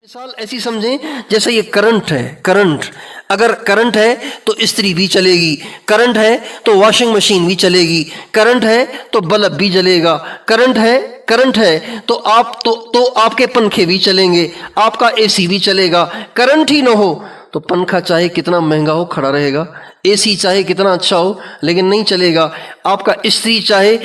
مثال ایسی سمجھیں جیسے یہ کرنٹ ہے. کرنٹ اگر کرنٹ ہے تو استری بھی چلے گی، کرنٹ ہے تو واشنگ مشین بھی چلے گی، کرنٹ ہے تو بلب بھی جلے گا، کرنٹ ہے تو آپ کے پنکھے بھی چلیں گے، آپ کا اے سی بھی چلے گا. کرنٹ ہی نہ ہو تو پنکھا چاہے کتنا مہنگا ہو کھڑا رہے گا، اے سی چاہے کتنا اچھا ہو لیکن نہیں چلے گا، آپ کا استری چاہے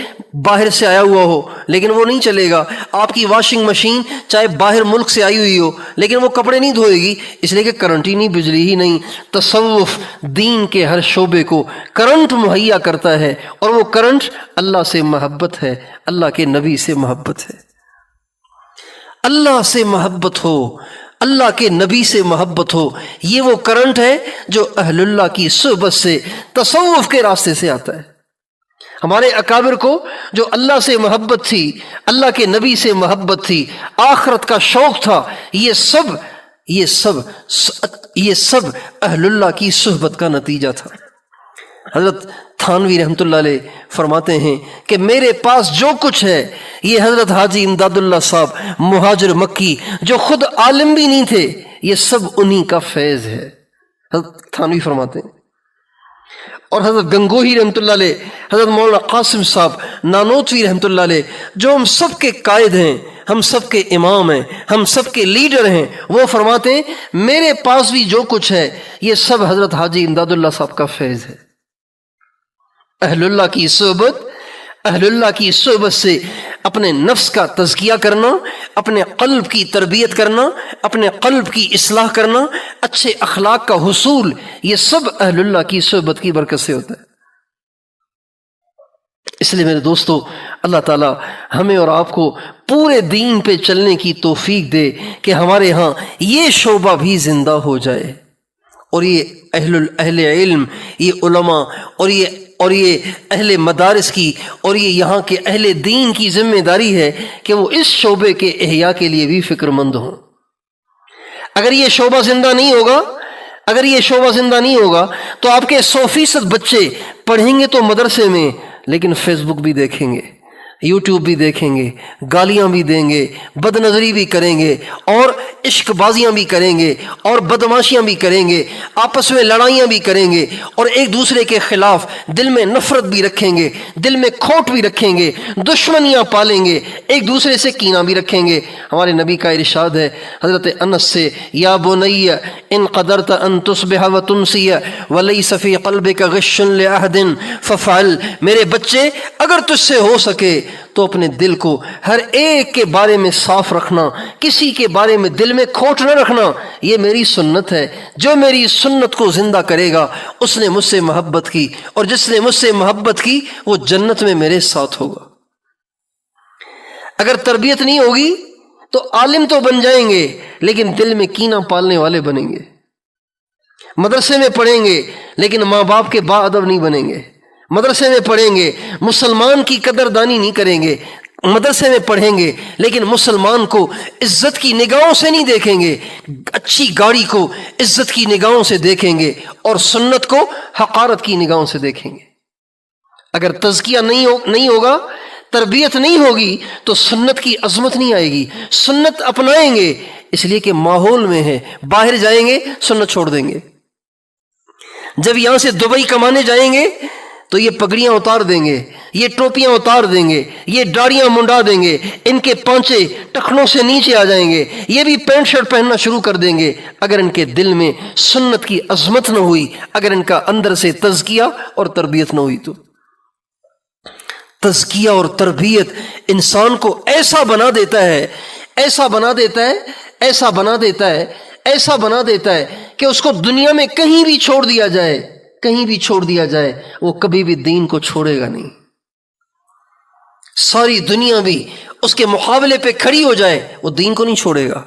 باہر سے آیا ہوا ہو لیکن وہ نہیں چلے گا، آپ کی واشنگ مشین چاہے باہر ملک سے آئی ہوئی ہو لیکن وہ کپڑے نہیں دھوئے گی، اس لیے کہ کرنٹ ہی نہیں، بجلی ہی نہیں. تصوف دین کے ہر شعبے کو کرنٹ مہیا کرتا ہے، اور وہ کرنٹ اللہ سے محبت ہے، اللہ کے نبی سے محبت ہے. اللہ سے محبت ہو، اللہ کے نبی سے محبت ہو، یہ وہ کرنٹ ہے جو اہل اللہ کی صحبت سے، تصوف کے راستے سے آتا ہے. ہمارے اکابر کو جو اللہ سے محبت تھی، اللہ کے نبی سے محبت تھی، آخرت کا شوق تھا، یہ سب اہل اللہ کی صحبت کا نتیجہ تھا. حضرت تھانوی رحمۃ اللہ علیہ فرماتے ہیں کہ میرے پاس جو کچھ ہے، یہ حضرت حاجی امداد اللہ صاحب مہاجر مکی جو خود عالم بھی نہیں تھے، یہ سب انہی کا فیض ہے. حضرت تھانوی فرماتے ہیں. اور حضرت گنگوہی رحمۃ اللہ علیہ، حضرت مولانا قاسم صاحب نانوتوی رحمۃ اللہ علیہ، جو ہم سب کے قائد ہیں، ہم سب کے امام ہیں، ہم سب کے لیڈر ہیں، وہ فرماتے ہیں میرے پاس بھی جو کچھ ہے یہ سب حضرت حاجی امداد اللہ صاحب کا فیض ہے. اہل اللہ کی صحبت سے اپنے نفس کا تزکیہ کرنا، اپنے قلب کی تربیت کرنا، اپنے قلب کی اصلاح کرنا، اچھے اخلاق کا حصول، یہ سب اہل اللہ کی صحبت کی برکت سے ہوتا ہے. اس لیے میرے دوستو، اللہ تعالی ہمیں اور آپ کو پورے دین پہ چلنے کی توفیق دے کہ ہمارے ہاں یہ شعبہ بھی زندہ ہو جائے، اور یہ اہل علم، یہ علماء اور یہ اہل مدارس کی اور یہ یہاں کے اہل دین کی ذمہ داری ہے کہ وہ اس شعبے کے احیاء کے لیے بھی فکر مند ہوں. اگر یہ شعبہ زندہ نہیں ہوگا تو آپ کے 100% بچے پڑھیں گے تو مدرسے میں، لیکن فیس بک بھی دیکھیں گے، یوٹیوب بھی دیکھیں گے، گالیاں بھی دیں گے، بد نظری بھی کریں گے، اور عشق بازیاں بھی کریں گے، اور بدماشیاں بھی کریں گے، آپس میں لڑائیاں بھی کریں گے، اور ایک دوسرے کے خلاف دل میں نفرت بھی رکھیں گے، دل میں کھوٹ بھی رکھیں گے، دشمنیاں پالیں گے، ایک دوسرے سے کینہ بھی رکھیں گے. ہمارے نبی کا ارشاد ہے حضرت انس سے، یا بنی ان قدرت ان تصبح وتمسی ولیس فی قلبک غش لأحد ففعل. میرے بچے اگر تجھ سے ہو سکے تو اپنے دل کو ہر ایک کے بارے میں صاف رکھنا، کسی کے بارے میں دل میں کھوٹ نہ رکھنا. یہ میری سنت ہے، جو میری سنت کو زندہ کرے گا اس نے مجھ سے محبت کی، اور جس نے مجھ سے محبت کی وہ جنت میں میرے ساتھ ہوگا. اگر تربیت نہیں ہوگی تو عالم تو بن جائیں گے لیکن دل میں کینہ پالنے والے بنیں گے. مدرسے میں پڑھیں گے لیکن ماں باپ کے با ادب نہیں بنیں گے. مدرسے میں پڑھیں گے مسلمان کی قدردانی نہیں کریں گے. مدرسے میں پڑھیں گے لیکن مسلمان کو عزت کی نگاہوں سے نہیں دیکھیں گے، اچھی گاڑی کو عزت کی نگاہوں سے دیکھیں گے، اور سنت کو حقارت کی نگاہوں سے دیکھیں گے. اگر تزکیہ نہیں ہوگا، تربیت نہیں ہوگی تو سنت کی عظمت نہیں آئے گی. سنت اپنائیں گے اس لیے کہ ماحول میں ہے، باہر جائیں گے سنت چھوڑ دیں گے. جب یہاں سے دبئی کمانے جائیں گے تو یہ پگڑیاں اتار دیں گے، یہ ٹوپیاں اتار دیں گے، یہ داڑیاں منڈا دیں گے، ان کے پانچے ٹخنوں سے نیچے آ جائیں گے، یہ بھی پینٹ شرٹ پہننا شروع کر دیں گے. اگر ان کے دل میں سنت کی عظمت نہ ہوئی، اگر ان کا اندر سے تزکیہ اور تربیت نہ ہوئی تو تزکیہ اور تربیت انسان کو ایسا بنا دیتا ہے کہ اس کو دنیا میں کہیں بھی چھوڑ دیا جائے وہ کبھی بھی دین کو چھوڑے گا نہیں. ساری دنیا بھی اس کے مقابلے پہ کھڑی ہو جائے وہ دین کو نہیں چھوڑے گا.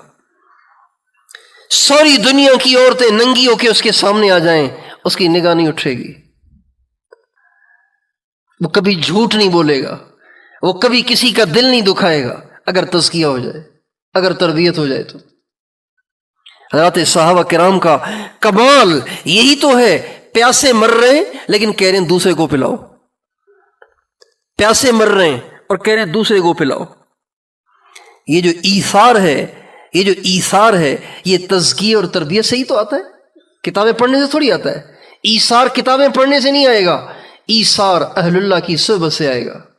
ساری دنیا کی عورتیں ننگی ہو کے اس کے سامنے آ جائیں اس کی نگاہ نہیں اٹھے گی. وہ کبھی جھوٹ نہیں بولے گا، وہ کبھی کسی کا دل نہیں دکھائے گا اگر تزکیہ ہو جائے، اگر تربیت ہو جائے تو. حضرات صحابہ کرام کا کمال یہی تو ہے، پیاسے مر رہے ہیں لیکن کہہ رہے ہیں دوسرے کو پلاؤ. پیاسے مر رہے ہیں اور کہہ رہے ہیں دوسرے کو پلاؤ. یہ جو ایثار ہے، یہ جو ایثار ہے یہ تزکیہ اور تربیت سے ہی تو آتا ہے، کتابیں پڑھنے سے تھوڑی آتا ہے۔ ایثار کتابیں پڑھنے سے نہیں آئے گا، ایثار اہل اللہ کی صحبت سے آئے گا۔